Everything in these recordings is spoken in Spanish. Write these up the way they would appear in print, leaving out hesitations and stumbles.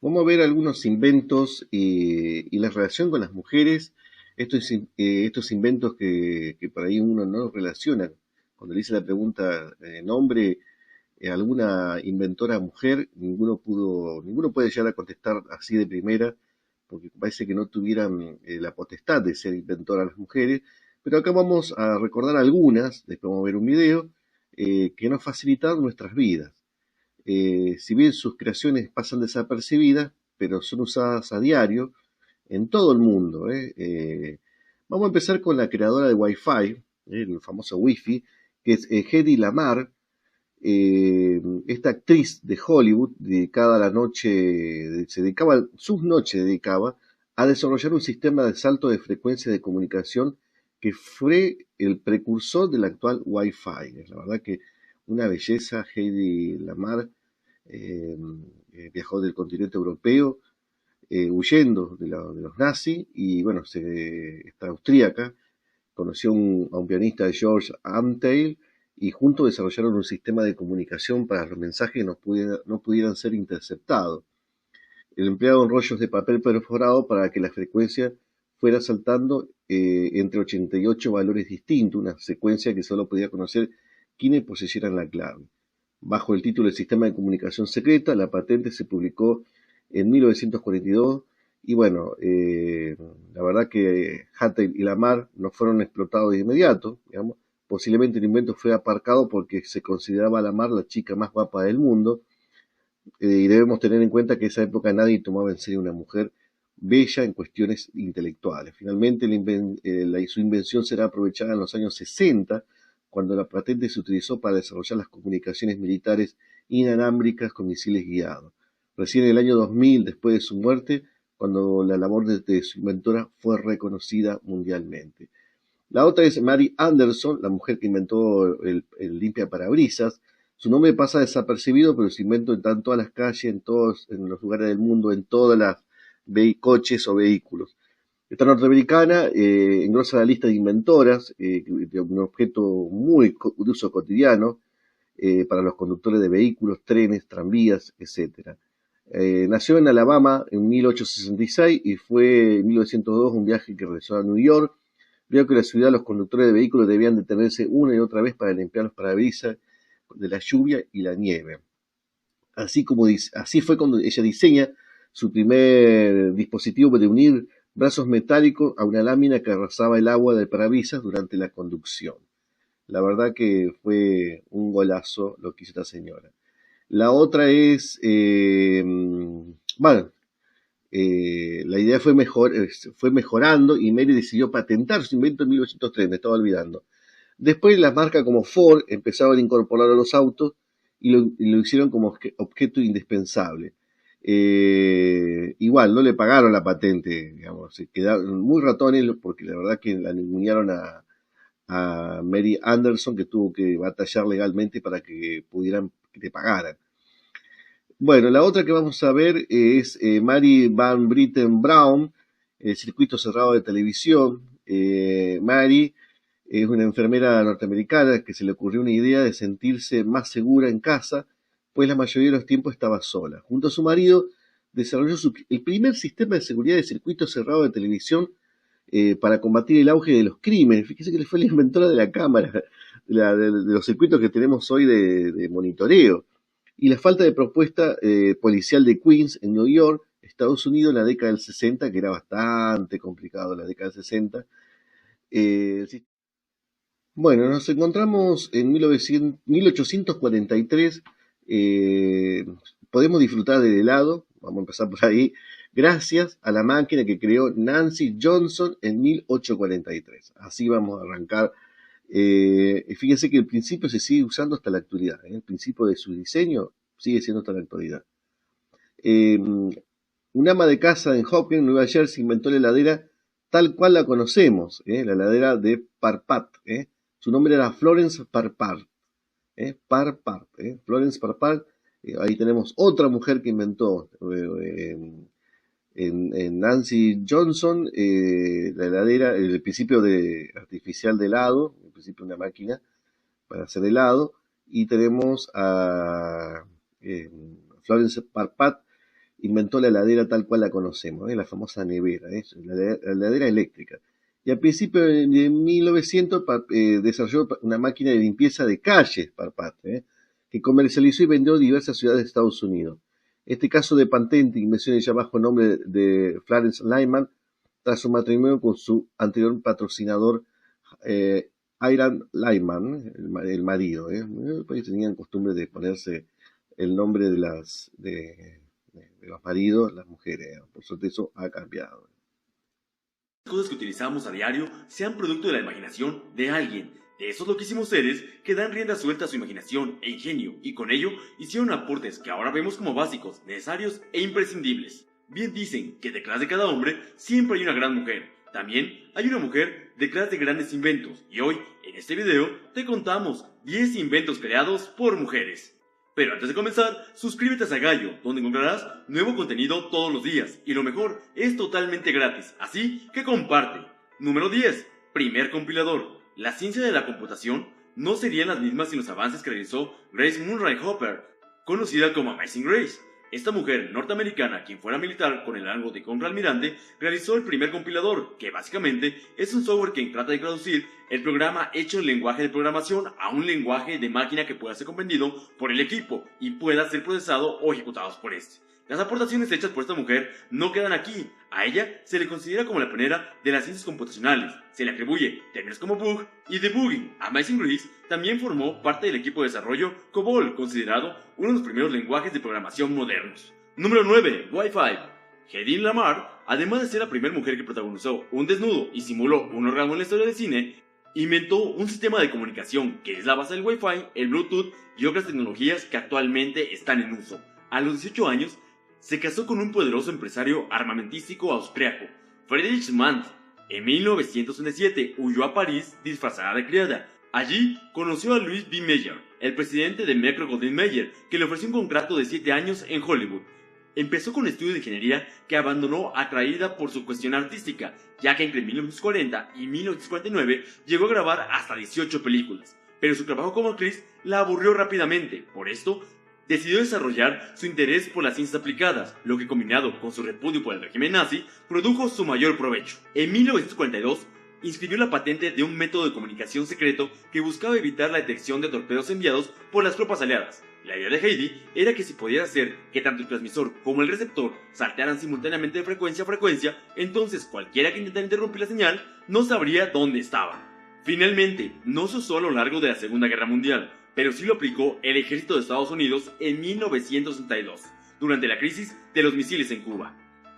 Vamos a ver algunos inventos y la relación con las mujeres, estos inventos que por ahí uno no relaciona. Cuando le hice la pregunta, nombre alguna inventora mujer, ninguno puede llegar a contestar así de primera, porque parece que no tuvieran la potestad de ser inventoras las mujeres. Pero acá vamos a recordar algunas, después vamos a ver un video, que nos facilitan nuestras vidas. Si bien sus creaciones pasan desapercibidas, pero son usadas a diario en todo el mundo. Vamos a empezar con la creadora de Wi-Fi, el famoso Wi-Fi, que es Hedy Lamarr, esta actriz de Hollywood, dedicada a la noche, sus noches dedicaba a desarrollar un sistema de salto de frecuencia de comunicación que fue el precursor del actual Wi-Fi. Es la verdad que una belleza. Hedy Lamarr eh, viajó del continente europeo huyendo de los nazis y bueno, está austríaca, conoció a un pianista, George Antheil, y juntos desarrollaron un sistema de comunicación para los mensajes que no pudieran ser interceptados. El emplearon rollos de papel perforado para que la frecuencia fuera saltando entre 88 valores distintos, una secuencia que solo podía conocer quienes poseyeran la clave. Bajo el título de Sistema de Comunicación Secreta, la patente se publicó en 1942 y bueno, la verdad que Hattel y Lamarr no fueron explotados de inmediato, digamos. Posiblemente el invento fue aparcado porque se consideraba a Lamarr la chica más guapa del mundo, y debemos tener en cuenta que en esa época nadie tomaba en serio a una mujer bella en cuestiones intelectuales. Finalmente, su invención será aprovechada en los años 60, cuando la patente se utilizó para desarrollar las comunicaciones militares inalámbricas con misiles guiados. Recién en el año 2000, después de su muerte, cuando la labor de su inventora fue reconocida mundialmente. La otra es Mary Anderson, la mujer que inventó el limpia parabrisas. Su nombre pasa desapercibido, pero su invento está en todas las calles, en los lugares del mundo, en todas las coches o vehículos. Esta norteamericana engrosa la lista de inventoras de un objeto de uso cotidiano para los conductores de vehículos, trenes, tranvías, etcétera. Nació en Alabama en 1866 y fue en 1902 un viaje que realizó a New York. Vio que en la ciudad los conductores de vehículos debían detenerse una y otra vez para limpiar los parabrisas de la lluvia y la nieve. Así fue cuando ella diseña su primer dispositivo de unir brazos metálicos a una lámina que arrasaba el agua del parabrisas durante la conducción. La verdad que fue un golazo lo que hizo esta señora. La otra es, bueno, la idea fue mejorando y Mary decidió patentar su invento en 1903, me estaba olvidando. Después las marcas como Ford empezaron a incorporar a los autos y lo hicieron como objeto indispensable. Igual, no le pagaron la patente, digamos, se quedaron muy ratones porque la verdad que la ningunearon a Mary Anderson, que tuvo que batallar legalmente para que le pagaran. Bueno, la otra que vamos a ver es Mary Van Britten Brown, el circuito cerrado de televisión. Mary es una enfermera norteamericana que se le ocurrió una idea de sentirse más segura en casa, pues la mayoría de los tiempos estaba sola. Junto a su marido desarrolló el primer sistema de seguridad de circuito cerrado de televisión para combatir el auge de los crímenes. Fíjese que le fue la inventora de la cámara, de los circuitos que tenemos hoy de monitoreo. Y la falta de propuesta policial de Queens en New York, Estados Unidos, en la década del 60, que era bastante complicado en la década del 60. Bueno, nos encontramos en 1843. eh, Podemos disfrutar del helado, vamos a empezar por ahí, gracias a la máquina que creó Nancy Johnson en 1843. Así vamos a arrancar. Fíjense que el principio se sigue usando hasta la actualidad. El principio de su diseño sigue siendo hasta la actualidad. Eh, un ama de casa en Hopkins, Nueva Jersey, inventó la heladera tal cual la conocemos, la heladera de Parpat. Su nombre era Florence Parpart. Parpart, Florence Parpart. Ahí tenemos otra mujer que inventó, en Nancy Johnson, la heladera, el principio artificial de helado, el principio de una máquina para hacer helado. Y tenemos a Florence Parpat, inventó la heladera tal cual la conocemos, la famosa nevera, la heladera eléctrica. Y a principios de 1900 desarrolló una máquina de limpieza de calles, Parpat, que comercializó y vendió en diversas ciudades de Estados Unidos. Este caso de patente, invención ya bajo nombre de Florence Lyman, tras su matrimonio con su anterior patrocinador, Hiram Lyman, el marido. Pues tenían costumbre de ponerse el nombre de los maridos, las mujeres. Por suerte eso ha cambiado. Las cosas que utilizamos a diario sean producto de la imaginación de alguien, de esos loquísimos seres que dan rienda suelta a su imaginación e ingenio, y con ello hicieron aportes que ahora vemos como básicos, necesarios e imprescindibles. Bien dicen que detrás de cada hombre siempre hay una gran mujer. También hay una mujer detrás de grandes inventos, y hoy, en este video, te contamos 10 inventos creados por mujeres. Pero antes de comenzar, suscríbete a Sagallo, donde encontrarás nuevo contenido todos los días, y lo mejor, es totalmente gratis, así que comparte. Número 10. Primer compilador. La ciencia de la computación no serían las mismas sin los avances que realizó Grace Murray Hopper, conocida como Amazing Grace. Esta mujer norteamericana, quien fuera militar con el rango de contraalmirante, realizó el primer compilador, que básicamente es un software que trata de traducir el programa hecho en lenguaje de programación a un lenguaje de máquina que pueda ser comprendido por el equipo y pueda ser procesado o ejecutado por este. Las aportaciones hechas por esta mujer no quedan aquí. A ella se le considera como la pionera de las ciencias computacionales. Se le atribuye términos como bug y debugging. Amazing Grace también formó parte del equipo de desarrollo COBOL, considerado uno de los primeros lenguajes de programación modernos. Número 9. Wi-Fi. Hedy Lamarr, además de ser la primera mujer que protagonizó un desnudo y simuló un orgasmo en la historia del cine, inventó un sistema de comunicación que es la base del Wi-Fi, el Bluetooth y otras tecnologías que actualmente están en uso. A los 18 años, se casó con un poderoso empresario armamentístico austriaco, Friedrich Mann. En 1967 huyó a París disfrazada de criada. Allí conoció a Louis B. Mayer, el presidente de Metro-Goldwyn-Mayer, que le ofreció un contrato de 7 años en Hollywood. Empezó con estudios de ingeniería que abandonó atraída por su cuestión artística, ya que entre 1940 y 1949 llegó a grabar hasta 18 películas, pero su trabajo como actriz la aburrió rápidamente. Por esto, decidió desarrollar su interés por las ciencias aplicadas, lo que combinado con su repudio por el régimen nazi, produjo su mayor provecho. En 1942, inscribió la patente de un método de comunicación secreto que buscaba evitar la detección de torpedos enviados por las tropas aliadas. La idea de Hedy era que si podía hacer que tanto el transmisor como el receptor saltaran simultáneamente de frecuencia a frecuencia, entonces cualquiera que intentara interrumpir la señal no sabría dónde estaba. Finalmente, no se usó a lo largo de la Segunda Guerra Mundial, pero sí lo aplicó el ejército de Estados Unidos en 1962, durante la crisis de los misiles en Cuba.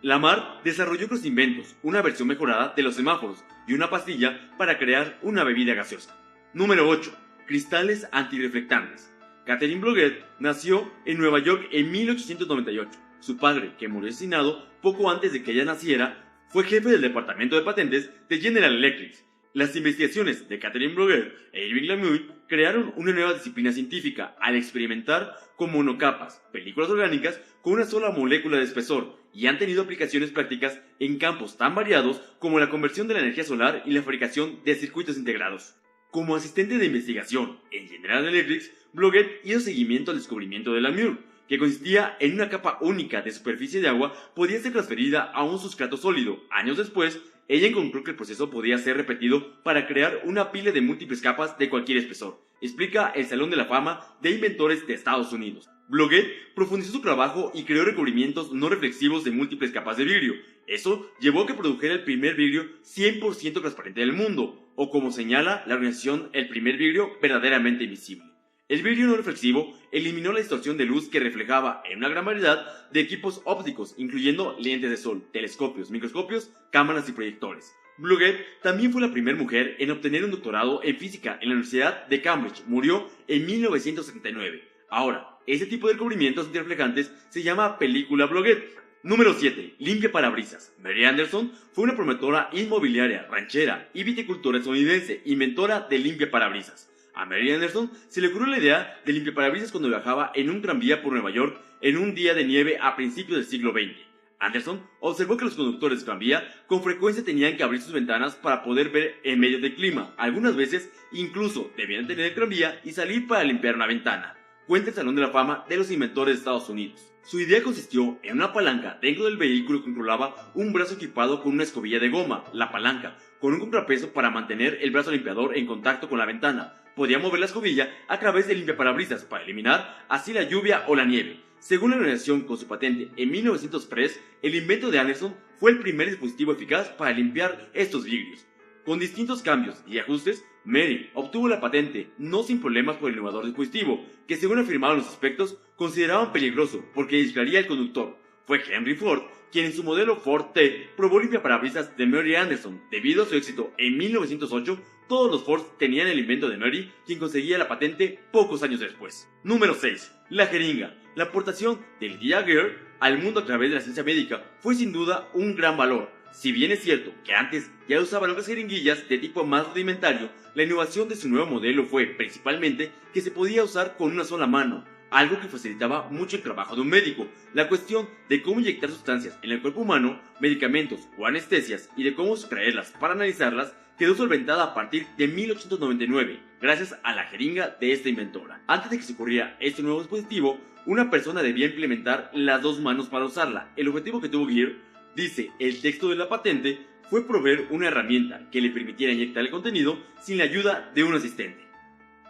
Lamarr desarrolló otros inventos, una versión mejorada de los semáforos y una pastilla para crear una bebida gaseosa. Número 8. Cristales antirreflectantes. Catherine Bloguet nació en Nueva York en 1898. Su padre, que murió asesinado poco antes de que ella naciera, fue jefe del departamento de patentes de General Electric. Las investigaciones de Catherine Bloguet e Irving Lamouille crearon una nueva disciplina científica al experimentar con monocapas, películas orgánicas con una sola molécula de espesor, y han tenido aplicaciones prácticas en campos tan variados como la conversión de la energía solar y la fabricación de circuitos integrados. Como asistente de investigación en General Electric, Bloguet hizo seguimiento al descubrimiento de Lamouille, que consistía en una capa única de superficie de agua podía ser transferida a un sustrato sólido. Años después, ella encontró que el proceso podía ser repetido para crear una pila de múltiples capas de cualquier espesor, explica el Salón de la Fama de Inventores de Estados Unidos. Bloguet profundizó su trabajo y creó recubrimientos no reflexivos de múltiples capas de vidrio. Eso llevó a que produjera el primer vidrio 100% transparente del mundo, o como señala la organización, el primer vidrio verdaderamente invisible. El vidrio no reflexivo eliminó la distorsión de luz que reflejaba en una gran variedad de equipos ópticos, incluyendo lentes de sol, telescopios, microscopios, cámaras y proyectores. Bloguet también fue la primera mujer en obtener un doctorado en física en la Universidad de Cambridge. Murió en 1979. Ahora, este tipo de recubrimientos antirreflejantes se llama película Bloguet. Número 7. Limpia parabrisas. Mary Anderson fue una promotora inmobiliaria, ranchera y viticultora estadounidense, inventora de limpia parabrisas. A Mary Anderson se le ocurrió la idea de limpiaparabrisas cuando viajaba en un tranvía por Nueva York en un día de nieve a principios del siglo XX. Anderson observó que los conductores de tranvía con frecuencia tenían que abrir sus ventanas para poder ver en medio del clima. Algunas veces incluso debían tener el tranvía y salir para limpiar una ventana. Cuenta el Salón de la Fama de los Inventores de Estados Unidos. Su idea consistió en una palanca dentro del vehículo que controlaba un brazo equipado con una escobilla de goma, la palanca, con un contrapeso para mantener el brazo limpiador en contacto con la ventana. Podía mover la escobilla a través del limpiaparabrisas para eliminar así la lluvia o la nieve. Según la organización con su patente en 1903, el invento de Anderson fue el primer dispositivo eficaz para limpiar estos vidrios. Con distintos cambios y ajustes, Mary obtuvo la patente no sin problemas por el innovador dispositivo, que según afirmaron los expertos, consideraban peligroso porque distraería al conductor. Fue Henry Ford quien en su modelo Ford T probó limpiaparabrisas de Mary Anderson. Debido a su éxito en 1908, todos los Ford tenían el invento de Mary, quien conseguía la patente pocos años después. Número 6. La jeringa. La aportación del Geiger al mundo a través de la ciencia médica fue sin duda un gran valor. Si bien es cierto que antes ya usaban otras jeringuillas de tipo más rudimentario, la innovación de su nuevo modelo fue principalmente que se podía usar con una sola mano, algo que facilitaba mucho el trabajo de un médico. La cuestión de cómo inyectar sustancias en el cuerpo humano, medicamentos o anestesias y de cómo sustraerlas para analizarlas quedó solventada a partir de 1899, gracias a la jeringa de esta inventora. Antes de que se ocurriera este nuevo dispositivo, una persona debía implementar las dos manos para usarla. El objetivo que tuvo Gear, dice el texto de la patente, fue proveer una herramienta que le permitiera inyectar el contenido sin la ayuda de un asistente.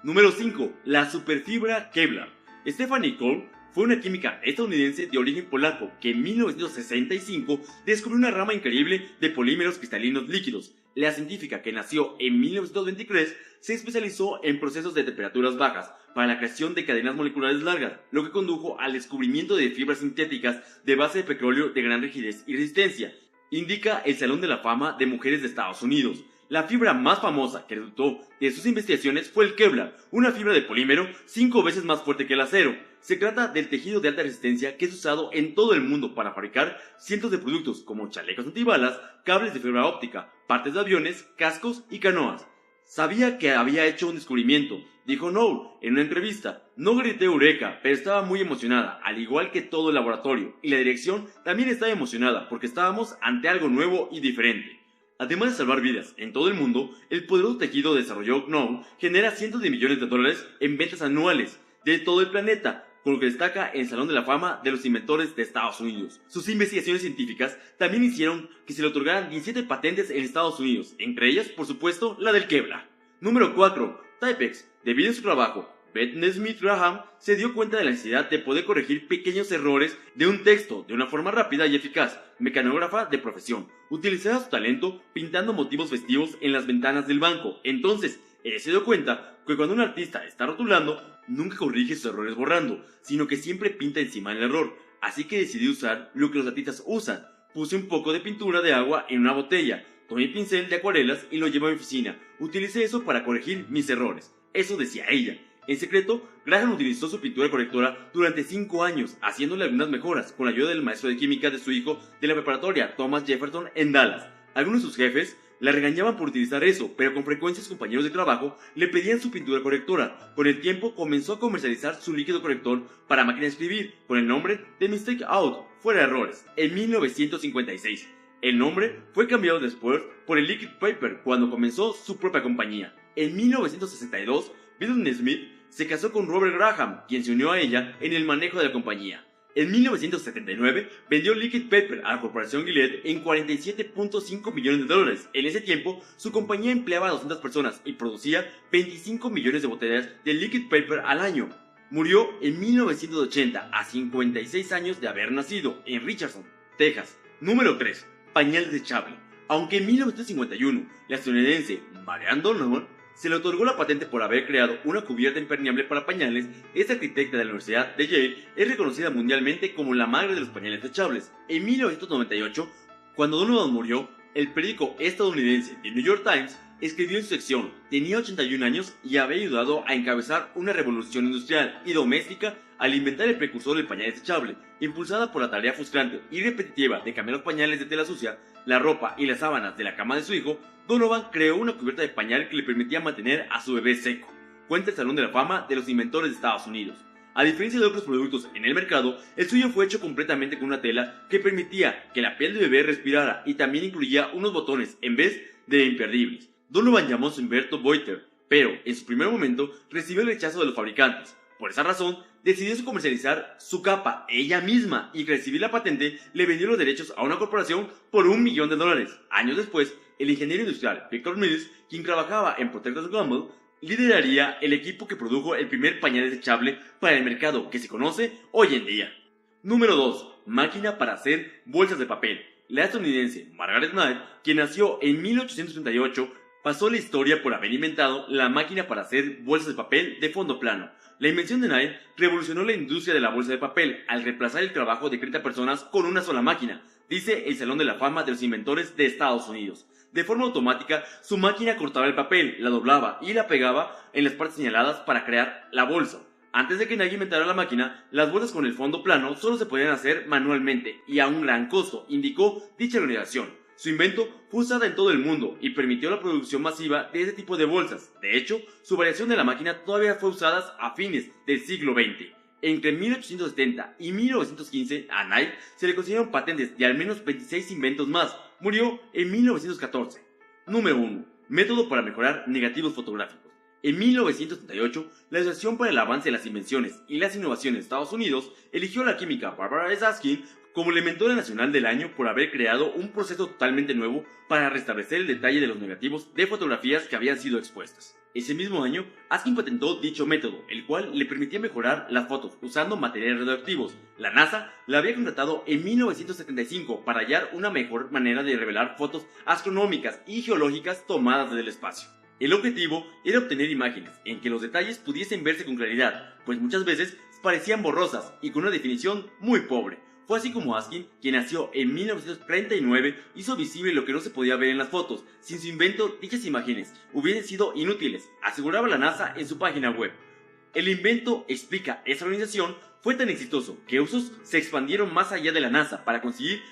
Número 5. La superfibra Kevlar. Stephanie Cole fue una química estadounidense de origen polaco que en 1965 descubrió una rama increíble de polímeros cristalinos líquidos. La científica, que nació en 1923, se especializó en procesos de temperaturas bajas para la creación de cadenas moleculares largas, lo que condujo al descubrimiento de fibras sintéticas de base de petróleo de gran rigidez y resistencia, indica el Salón de la Fama de Mujeres de Estados Unidos. La fibra más famosa que resultó de sus investigaciones fue el Kevlar, una fibra de polímero 5 veces más fuerte que el acero. Se trata del tejido de alta resistencia que es usado en todo el mundo para fabricar cientos de productos como chalecos antibalas, cables de fibra óptica, partes de aviones, cascos y canoas. Sabía que había hecho un descubrimiento, dijo Knoll en una entrevista. No grité eureka, pero estaba muy emocionada, al igual que todo el laboratorio, y la dirección también estaba emocionada porque estábamos ante algo nuevo y diferente. Además de salvar vidas en todo el mundo, el poderoso tejido desarrollado Knoll genera cientos de millones de dólares en ventas anuales de todo el planeta, con lo que destaca en el Salón de la Fama de los Inventores de Estados Unidos. Sus investigaciones científicas también hicieron que se le otorgaran 17 patentes en Estados Unidos, entre ellas, por supuesto, la del Kevlar. Número 4. Typex. Debido a su trabajo, Beth Nesmith Graham se dio cuenta de la necesidad de poder corregir pequeños errores de un texto de una forma rápida y eficaz. Mecanógrafa de profesión, utilizaba su talento pintando motivos festivos en las ventanas del banco. Entonces, ella se dio cuenta que cuando un artista está rotulando, nunca corrige sus errores borrando, sino que siempre pinta encima del error. Así que decidí usar lo que los artistas usan. Puse un poco de pintura de agua en una botella, tomé mi pincel de acuarelas y lo llevé a mi oficina. Utilicé eso para corregir mis errores. Eso decía ella. En secreto, Graham utilizó su pintura correctora durante 5 años, haciéndole algunas mejoras con la ayuda del maestro de química de su hijo de la preparatoria, Thomas Jefferson, en Dallas. Algunos de sus jefes la regañaban por utilizar eso, pero con frecuencia sus compañeros de trabajo le pedían su pintura correctora. Con el tiempo comenzó a comercializar su líquido corrector para máquina de escribir, con el nombre de Mistake Out, fuera de errores, en 1956. El nombre fue cambiado después por el Liquid Paper cuando comenzó su propia compañía. En 1962, Beth Nesmith se casó con Robert Graham, quien se unió a ella en el manejo de la compañía. En 1979 vendió Liquid Paper a la corporación Gillette en $47.5 millones. En ese tiempo, su compañía empleaba a 200 personas y producía 25 millones de botellas de Liquid Paper al año. Murió en 1980, a 56 años de haber nacido, en Richardson, Texas. Número 3. Pañal desechable. Aunque en 1951 la estadounidense Marianne Donovan se le otorgó la patente por haber creado una cubierta impermeable para pañales, esta arquitecta de la Universidad de Yale es reconocida mundialmente como la madre de los pañales desechables. En 1998, cuando Donovan murió, el periódico estadounidense The New York Times escribió en su sección: tenía 81 años y había ayudado a encabezar una revolución industrial y doméstica al inventar el precursor del pañal desechable. Impulsada por la tarea frustrante y repetitiva de cambiar los pañales de tela sucia, la ropa y las sábanas de la cama de su hijo, Donovan creó una cubierta de pañal que le permitía mantener a su bebé seco. Cuenta el Salón de la Fama de los Inventores de Estados Unidos. A diferencia de otros productos en el mercado, el suyo fue hecho completamente con una tela que permitía que la piel del bebé respirara y también incluía unos botones en vez de imperdibles. Donovan llamó su invento Voiter, pero en su primer momento recibió el rechazo de los fabricantes. Por esa razón, decidió comercializar su capa ella misma y al recibir la patente le vendió los derechos a una corporación por $1 millón. Años después, el ingeniero industrial Victor Mills, quien trabajaba en Procter & Gamble, lideraría el equipo que produjo el primer pañal desechable para el mercado que se conoce hoy en día. Número 2. Máquina para hacer bolsas de papel. La estadounidense Margaret Knight, quien nació en 1838, pasó la historia por haber inventado la máquina para hacer bolsas de papel de fondo plano. La invención de Knight revolucionó la industria de la bolsa de papel al reemplazar el trabajo de 30 personas con una sola máquina, dice el Salón de la Fama de los Inventores de Estados Unidos. De forma automática, su máquina cortaba el papel, la doblaba y la pegaba en las partes señaladas para crear la bolsa. Antes de que Knight inventara la máquina, las bolsas con el fondo plano solo se podían hacer manualmente y a un gran costo, indicó dicha organización. Su invento fue usada en todo el mundo y permitió la producción masiva de ese tipo de bolsas. De hecho, su variación de la máquina todavía fue usada a fines del siglo XX. Entre 1870 y 1915 a Knight se le concedieron patentes de al menos 26 inventos más. Murió en 1914. Número 1. Método para mejorar negativos fotográficos. En 1938, la Asociación para el Avance de las Invenciones y las Innovaciones de Estados Unidos eligió a la química Barbara S. Askin como la inventora nacional del año por haber creado un proceso totalmente nuevo para restablecer el detalle de los negativos de fotografías que habían sido expuestas. Ese mismo año, Askin patentó dicho método, el cual le permitía mejorar las fotos usando materiales radioactivos. La NASA la había contratado en 1975 para hallar una mejor manera de revelar fotos astronómicas y geológicas tomadas desde el espacio. El objetivo era obtener imágenes en que los detalles pudiesen verse con claridad, pues muchas veces parecían borrosas y con una definición muy pobre. Fue así como Askin, quien nació en 1939, hizo visible lo que no se podía ver en las fotos. Sin su invento, dichas imágenes hubiesen sido inútiles, aseguraba la NASA en su página web. El invento, explica esta organización, fue tan exitoso que usos se expandieron más allá de la NASA para conseguir